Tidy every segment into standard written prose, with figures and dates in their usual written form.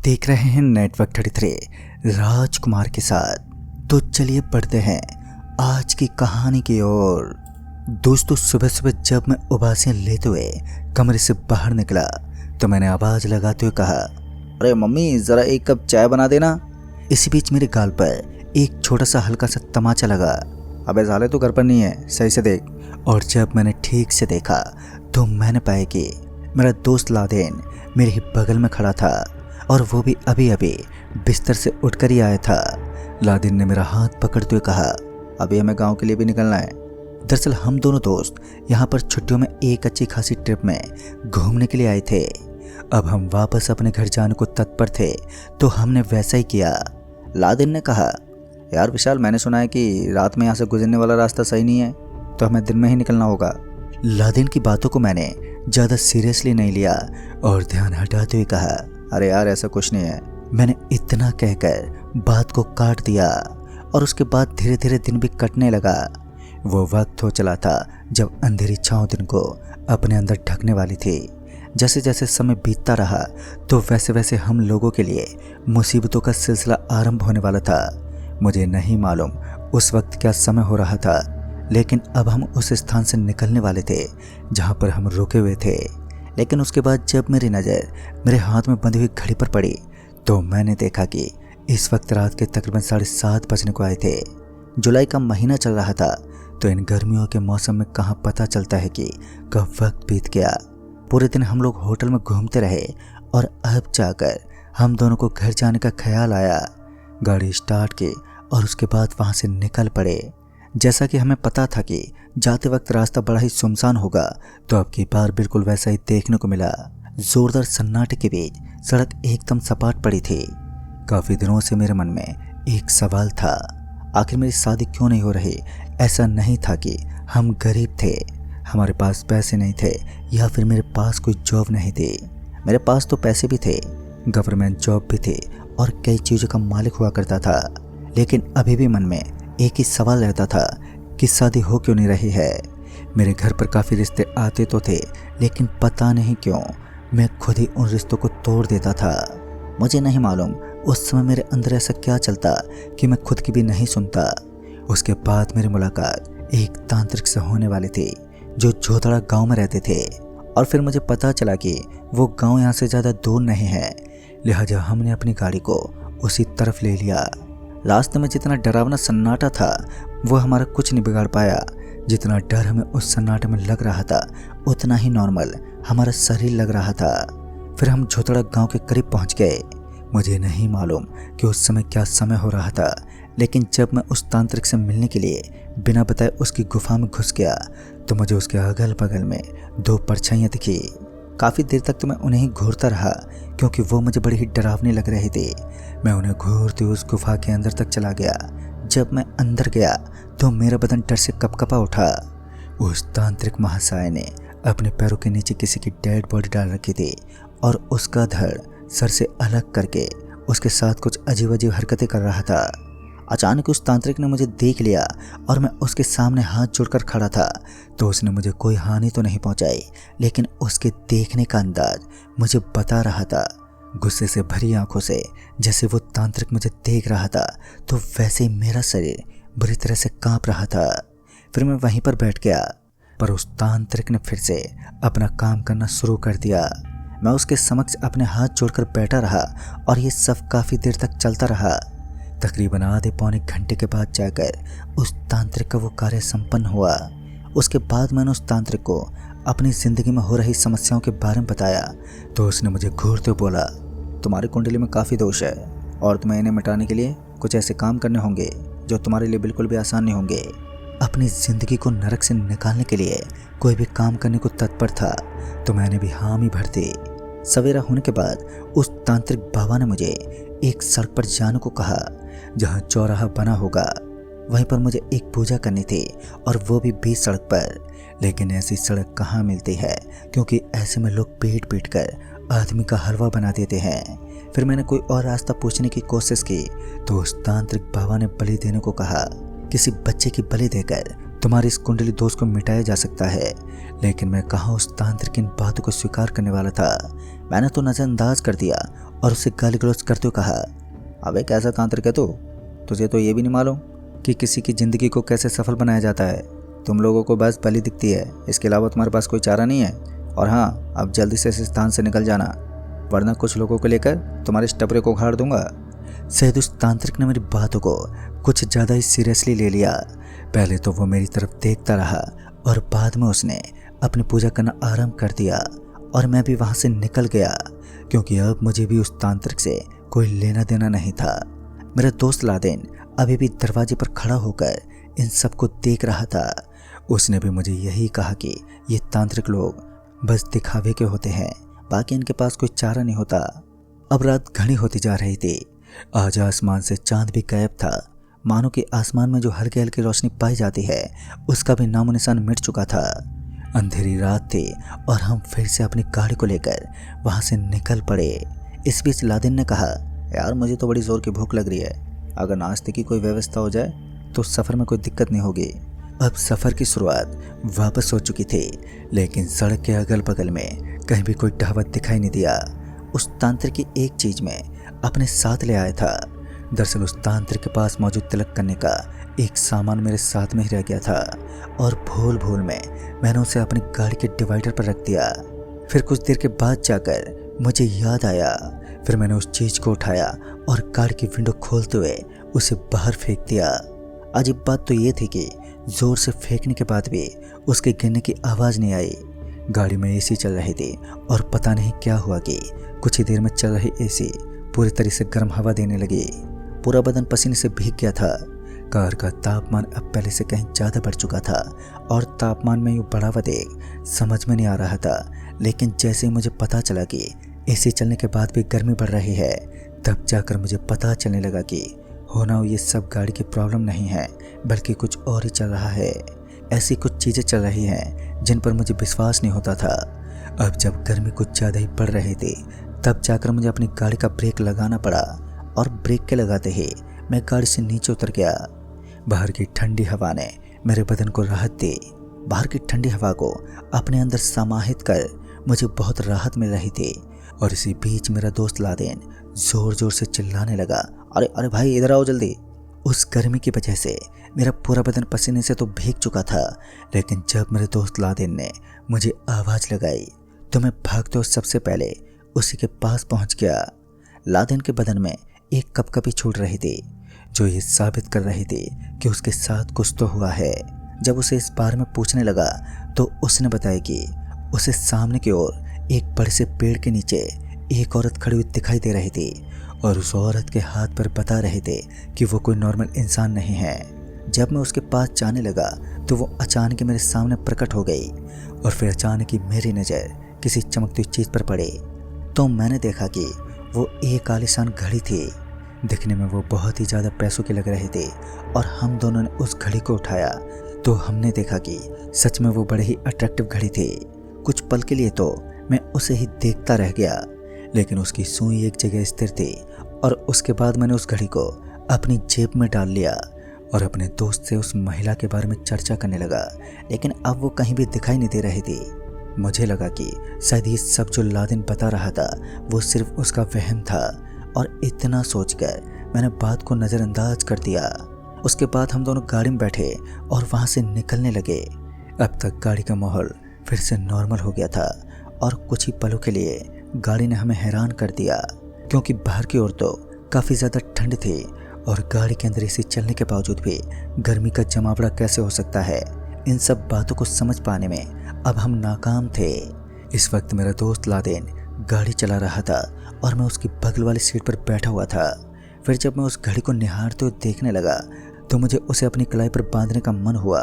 देख रहे हैं नेटवर्क 33 राजकुमार के साथ। तो चलिए पढ़ते हैं आज की कहानी की ओर। दोस्तों, सुबह सुबह जब मैं उबासियां लेते हुए कमरे से बाहर निकला तो मैंने आवाज लगाते हुए कहा, अरे मम्मी जरा एक कप चाय बना देना। इसी बीच मेरे गाल पर एक छोटा सा हल्का सा तमाचा लगा। अबे साले तू घर पर नहीं है, सही से देख। और जब मैंने ठीक से देखा तो मैंने पाया कि मेरा दोस्त लादेन मेरे ही बगल में खड़ा था और वो भी अभी अभी बिस्तर से उठकर ही आया था। लादेन ने मेरा हाथ पकड़ते हुए कहा, अभी हमें गांव के लिए भी निकलना है। दरअसल हम दोनों दोस्त यहाँ पर छुट्टियों में एक अच्छी खासी ट्रिप में घूमने के लिए आए थे। अब हम वापस अपने घर जाने को तत्पर थे तो हमने वैसा ही किया। लादेन ने कहा, यार विशाल, मैंने सुना है कि रात में यहाँ से गुजरने वाला रास्ता सही नहीं है, तो हमें दिन में ही निकलना होगा। लादेन की बातों को मैंने ज़्यादा सीरियसली नहीं लिया और ध्यान हटाते हुए कहा, अरे यार ऐसा कुछ नहीं है। मैंने इतना कहकर बात को काट दिया और उसके बाद धीरे धीरे दिन भी कटने लगा। वो वक्त हो चला था जब अंधेरी छाँव दिन को अपने अंदर ढकने वाली थी। जैसे जैसे समय बीतता रहा तो वैसे वैसे हम लोगों के लिए मुसीबतों का सिलसिला आरंभ होने वाला था। मुझे नहीं मालूम उस वक्त क्या समय हो रहा था, लेकिन अब हम उस स्थान से निकलने वाले थे जहाँ पर हम रुके हुए थे। लेकिन उसके बाद जब मेरी नज़र मेरे हाथ में बंधी हुई घड़ी पर पड़ी तो मैंने देखा कि इस वक्त रात के तकरीबन 7:30 बजने को आए थे। जुलाई का महीना चल रहा था, तो इन गर्मियों के मौसम में कहाँ पता चलता है कि कब वक्त बीत गया। पूरे दिन हम लोग होटल में घूमते रहे और अब जाकर हम दोनों को घर जाने का ख्याल आया। गाड़ी स्टार्ट की और उसके बाद वहाँ से निकल पड़े। जैसा कि हमें पता था कि जाते वक्त रास्ता बड़ा ही सुनसान होगा, तो अब की बार बिल्कुल वैसा ही देखने को मिला। जोरदार सन्नाटे के बीच सड़क एकदम सपाट पड़ी थी। काफ़ी दिनों से मेरे मन में एक सवाल था, आखिर मेरी शादी क्यों नहीं हो रही। ऐसा नहीं था कि हम गरीब थे, हमारे पास पैसे नहीं थे, या फिर मेरे पास कोई जॉब नहीं थी। मेरे पास तो पैसे भी थे, गवर्नमेंट जॉब भी थी और कई चीज़ों का मालिक हुआ करता था। लेकिन अभी भी मन में एक ही सवाल रहता था कि शादी हो क्यों नहीं रही है। मेरे घर पर काफ़ी रिश्ते आते तो थे, लेकिन पता नहीं क्यों मैं खुद ही उन रिश्तों को तोड़ देता था। मुझे नहीं मालूम उस समय मेरे अंदर ऐसा क्या चलता कि मैं खुद की भी नहीं सुनता। उसके बाद मेरी मुलाकात एक तांत्रिक से होने वाली थी जो जोधड़ा गांव में रहते थे, और फिर मुझे पता चला कि वो गांव यहाँ से ज़्यादा दूर नहीं है। लिहाजा हमने अपनी गाड़ी को उसी तरफ ले लिया। रास्ते में जितना डरावना सन्नाटा था वो हमारा कुछ नहीं बिगाड़ पाया। जितना डर हमें उस सन्नाटे में लग रहा था उतना ही नॉर्मल हमारा शरीर लग रहा था। फिर हम झोतड़ा गांव के करीब पहुंच गए। मुझे नहीं मालूम कि उस समय क्या समय हो रहा था, लेकिन जब मैं उस तांत्रिक से मिलने के लिए बिना बताए उसकी गुफा में घुस गया तो मुझे उसके अगल बगल में 2 परछाइयाँ दिखी। काफ़ी देर तक तो मैं उन्हें ही घूरता रहा क्योंकि वो मुझे बड़ी ही डरावनी लग रही थी। मैं उन्हें घूरते उस गुफा के अंदर तक चला गया। जब मैं अंदर गया तो मेरा बदन डर से कपकपा उठा। उस तांत्रिक महाशय ने अपने पैरों के नीचे किसी की डेड बॉडी डाल रखी थी और उसका धड़ सर से अलग करके उसके साथ कुछ अजीब अजीब हरकतें कर रहा था। अचानक उस तांत्रिक ने मुझे देख लिया और मैं उसके सामने हाथ जोड़कर खड़ा था, तो उसने मुझे कोई हानि तो नहीं पहुंचाई, लेकिन उसके देखने का अंदाज मुझे बता रहा था। गुस्से से भरी आंखों से जैसे वो तांत्रिक मुझे देख रहा था, तो वैसे ही मेरा शरीर बुरी तरह से कांप रहा था। फिर मैं वहीं पर बैठ गया, पर उस तांत्रिक ने फिर से अपना काम करना शुरू कर दिया। मैं उसके समक्ष अपने हाथ जोड़कर बैठा रहा और ये सब काफ़ी देर तक चलता रहा। तकरीबन आधे पौने घंटे के बाद जाकर उस तांत्रिक का वो कार्य संपन्न हुआ। उसके बाद मैंने उस तांत्रिक को अपनी ज़िंदगी में हो रही समस्याओं के बारे में बताया, तो उसने मुझे घूरते हुए बोला, तुम्हारी कुंडली में काफ़ी दोष है और तुम्हें इन्हें मिटाने के लिए कुछ ऐसे काम करने होंगे जो तुम्हारे लिए बिल्कुल भी आसान नहीं होंगे। अपनी ज़िंदगी को नरक से निकालने के लिए कोई भी काम करने को तत्पर था, तो मैंने भी हामी भर दी। सवेरा होने के बाद उस तांत्रिक बाबा ने मुझे एक सड़क पर जाने को कहा जहाँ चौराहा बना होगा। वहीं पर मुझे एक पूजा करनी थी, और वो भी बीच सड़क पर। लेकिन ऐसी सड़क कहाँ मिलती है, क्योंकि ऐसे में लोग पीट पीट कर आदमी का हलवा बना देते हैं। फिर मैंने कोई और रास्ता पूछने की कोशिश की तो उस तांत्रिक बाबा ने बलि देने को कहा। किसी बच्चे की बलि देकर तुम्हारी इस कुंडली दोष को मिटाया जा सकता है। लेकिन मैं कहाँ उस तांत्रिक इन बातों को स्वीकार करने वाला था। मैंने तो नज़रअंदाज कर दिया और उसे गाली गलौज करते हुए कहा, अबे कैसा तांत्रिक है तू? तुझे तो ये भी नहीं मालूम कि किसी की ज़िंदगी को कैसे सफल बनाया जाता है। तुम लोगों को बस बलि दिखती है, इसके अलावा तुम्हारे पास कोई चारा नहीं है। और हाँ, अब जल्दी से इस स्थान से निकल जाना, वरना कुछ लोगों को लेकर तुम्हारे इस टपरे को उखाड़ दूंगा। शायद उस तांत्रिक ने मेरी बातों को कुछ ज़्यादा ही सीरियसली ले लिया। पहले तो वो मेरी तरफ देखता रहा और बाद में उसने अपनी पूजा करना आरंभ कर दिया और मैं भी वहाँ से निकल गया, क्योंकि अब मुझे भी उस तांत्रिक से कोई लेना देना नहीं था। मेरा दोस्त लादेन अभी भी दरवाजे पर खड़ा होकर इन सबको देख रहा था। उसने भी मुझे यही कहा कि ये तांत्रिक लोग बस दिखावे के होते हैं, बाकी इनके पास कोई चारा नहीं होता। अब रात घनी होती जा रही थी। आज आसमान से चांद भी गायब था, मानो कि आसमान में जो हल्की हल्की रोशनी पाई जाती है उसका भी नामो निशान मिट चुका था। अंधेरी रात थी और हम फिर से अपनी गाड़ी को लेकर वहाँ से निकल पड़े। इस बीच लादेन ने कहा, यार मुझे तो बड़ी ज़ोर की भूख लग रही है, अगर नाश्ते की कोई व्यवस्था हो जाए तो सफ़र में कोई दिक्कत नहीं होगी। अब सफ़र की शुरुआत वापस हो चुकी थी, लेकिन सड़क के अगल बगल में कहीं भी कोई ढाबा दिखाई नहीं दिया। उस तांत्रिक की एक चीज़ में अपने साथ ले आया था। दरअसल उस तांत्रिक के पास मौजूद तिलक करने का एक सामान मेरे साथ में ही रह गया था और भूल भूल में मैंने उसे अपनी गाड़ी के डिवाइडर पर रख दिया। फिर कुछ देर के बाद जाकर मुझे याद आया। फिर मैंने उस चीज़ को उठाया और गाड़ी की विंडो खोलते हुए उसे बाहर फेंक दिया। अजीब बात तो ये थी कि ज़ोर से फेंकने के बाद भी उसके गिरने की आवाज़ नहीं आई। गाड़ी में एसी चल रही थी और पता नहीं क्या हुआ कि कुछ ही देर में चल रही एसी पूरी तरह से गर्म हवा देने लगी। पूरा बदन पसीने से भीग गया था। कार का तापमान अब पहले से कहीं ज़्यादा बढ़ चुका था और तापमान में यूँ बढ़ावा देख समझ में नहीं आ रहा था। लेकिन जैसे ही मुझे पता चला कि एसी चलने के बाद भी गर्मी बढ़ रही है, तब जाकर मुझे पता चलने लगा कि होना ये सब गाड़ी की प्रॉब्लम नहीं है, बल्कि कुछ और ही चल रहा है। ऐसी कुछ चीज़ें चल रही हैं जिन पर मुझे विश्वास नहीं होता था। अब जब गर्मी कुछ ज़्यादा ही बढ़ रही थी, तब जाकर मुझे अपनी गाड़ी का ब्रेक लगाना पड़ा और ब्रेक के लगाते ही मैं गाड़ी से नीचे उतर गया। बाहर की ठंडी हवा ने मेरे बदन को राहत दी। बाहर की ठंडी हवा को अपने अंदर समाहित कर मुझे बहुत राहत मिल रही थी। और इसी बीच मेरा दोस्त लादेन ज़ोर ज़ोर से चिल्लाने लगा, अरे अरे भाई इधर आओ जल्दी। उस गर्मी की वजह से मेरा पूरा बदन पसीने से तो भीग चुका था, लेकिन जब मेरे दोस्त लादेन ने मुझे आवाज़ लगाई तो मैं भागते हुए सबसे पहले उसी के पास पहुंच गया। लादेन के बदन में एक कपकपी छूट रही थी, जो ये साबित कर रही थी कि उसके साथ कुछ तो हुआ है। जब उसे इस बारे में पूछने लगा तो उसने बताया कि उसे सामने की ओर एक बड़े से पेड़ के नीचे एक औरत खड़ी हुई दिखाई दे रही थी और उस औरत के हाथ पर बता रहे थे कि वो कोई नॉर्मल इंसान नहीं है। जब मैं उसके पास जाने लगा तो वो अचानक मेरे सामने प्रकट हो गई और फिर अचानक ही मेरी नज़र किसी चमकती हुई चीज़ पर पड़ी तो मैंने देखा कि वो एक आलीशान घड़ी थी। दिखने में वो बहुत ही ज़्यादा पैसों की लग रही थी और हम दोनों ने उस घड़ी को उठाया तो हमने देखा कि सच में वो बड़े ही अट्रैक्टिव घड़ी थी। कुछ पल के लिए तो मैं उसे ही देखता रह गया, लेकिन उसकी सुई एक जगह स्थिर थी और उसके बाद मैंने उस घड़ी को अपनी जेब में डाल लिया और अपने दोस्त से उस महिला के बारे में चर्चा करने लगा। लेकिन अब वो कहीं भी दिखाई नहीं दे रही थी। मुझे लगा कि शायद ये सब जो लादेन बता रहा था वो सिर्फ उसका वहम था और इतना सोचकर मैंने बात को नज़रअंदाज कर दिया। उसके बाद हम दोनों गाड़ी में बैठे और वहाँ से निकलने लगे। अब तक गाड़ी का माहौल फिर से नॉर्मल हो गया था और कुछ ही पलों के लिए गाड़ी ने हमें हैरान कर दिया, क्योंकि बाहर की ओर तो काफ़ी ज़्यादा ठंड थी और गाड़ी के अंदर एसी चलने के बावजूद भी गर्मी का जमावड़ा कैसे हो सकता है। इन सब बातों को समझ पाने में अब हम नाकाम थे। इस वक्त मेरा दोस्त लादेन गाड़ी चला रहा था और मैं उसकी बगल वाली सीट पर बैठा हुआ था। फिर जब मैं उस घड़ी को निहारते हुए देखने लगा तो मुझे उसे अपनी कलाई पर बांधने का मन हुआ।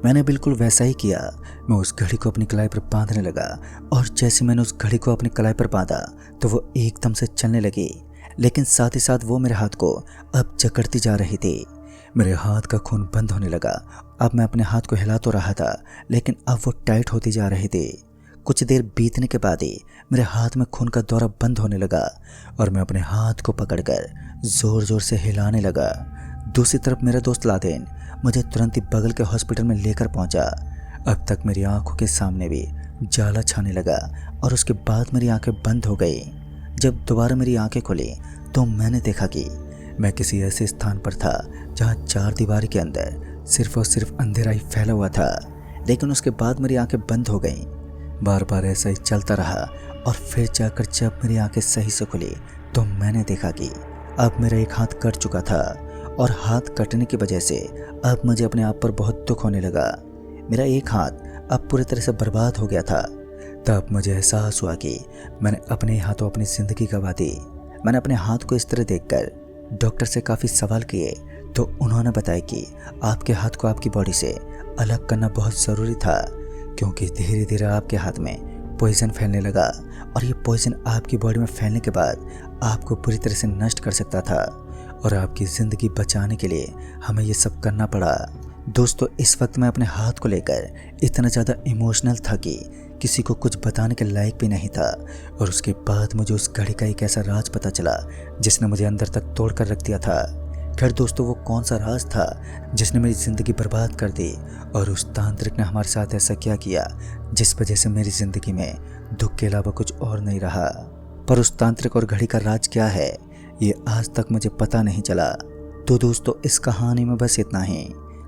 मैंने बिल्कुल वैसा ही किया। मैं उस घड़ी को अपनी कलाई पर बांधने लगा और जैसे मैंने उस घड़ी को अपनी कलाई पर बांधा तो वो एकदम से चलने लगी, लेकिन साथ ही साथ वो मेरे हाथ को अब जकड़ती जा रही थी। मेरे हाथ का खून बंद होने लगा। अब मैं अपने हाथ को हिला तो रहा था, लेकिन अब वो टाइट होती जा रही थी। कुछ देर बीतने के बाद ही मेरे हाथ में खून का दौरा बंद होने लगा और मैं अपने हाथ को पकड़कर ज़ोर ज़ोर से हिलाने लगा। दूसरी तरफ मेरा दोस्त लादेन मुझे तुरंत ही बगल के हॉस्पिटल में लेकर पहुंचा। अब तक मेरी आंखों के सामने भी जाला छाने लगा और उसके बाद मेरी आंखें बंद हो गई। जब दोबारा मेरी आंखें खुली तो मैंने देखा कि मैं किसी ऐसे स्थान पर था जहां चार दीवारी के अंदर सिर्फ और सिर्फ अंधेरा ही फैला हुआ था। लेकिन उसके बाद मेरी आंखें बंद हो गईं। बार बार ऐसा ही चलता रहा और फिर जाकर जब मेरी आंखें सही से खुली तो मैंने देखा कि अब मेरा एक हाथ कट चुका था और हाथ कटने की वजह से अब मुझे अपने आप पर बहुत दुख होने लगा। मेरा एक हाथ अब पूरी तरह से बर्बाद हो गया था। तब मुझे एहसास हुआ कि मैंने अपने हाथों अपनी ज़िंदगी गंवा दी। मैंने अपने हाथ को इस तरह देखकर डॉक्टर से काफ़ी सवाल किए तो उन्होंने बताया कि आपके हाथ को आपकी बॉडी से अलग करना बहुत ज़रूरी था, क्योंकि धीरे धीरे आपके हाथ में पॉइजन फैलने लगा और ये पॉइजन आपकी बॉडी में फैलने के बाद आपको पूरी तरह से नष्ट कर सकता था और आपकी ज़िंदगी बचाने के लिए हमें ये सब करना पड़ा। दोस्तों, इस वक्त मैं अपने हाथ को लेकर इतना ज़्यादा इमोशनल था कि किसी को कुछ बताने के लायक भी नहीं था। और उसके बाद मुझे उस घड़ी का एक ऐसा राज पता चला जिसने मुझे अंदर तक तोड़ कर रख दिया था। खैर दोस्तों, वो कौन सा राज था जिसने मेरी ज़िंदगी बर्बाद कर दी और उस तांत्रिक ने हमारे साथ ऐसा क्या किया जिस वजह से मेरी ज़िंदगी में दुख के अलावा कुछ और नहीं रहा। पर उस तांत्रिक और घड़ी का राज क्या है ये आज तक मुझे पता नहीं चला। तो दोस्तों, इस कहानी में बस इतना ही।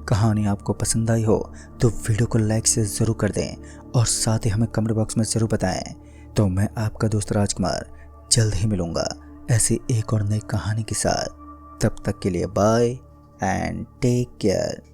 कहानी आपको पसंद आई हो तो वीडियो को लाइक से ज़रूर कर दें और साथ ही हमें कमेंट बॉक्स में ज़रूर बताएं। तो मैं आपका दोस्त राजकुमार जल्द ही मिलूँगा ऐसी एक और नई कहानी के साथ। तब तक के लिए बाय एंड टेक केयर।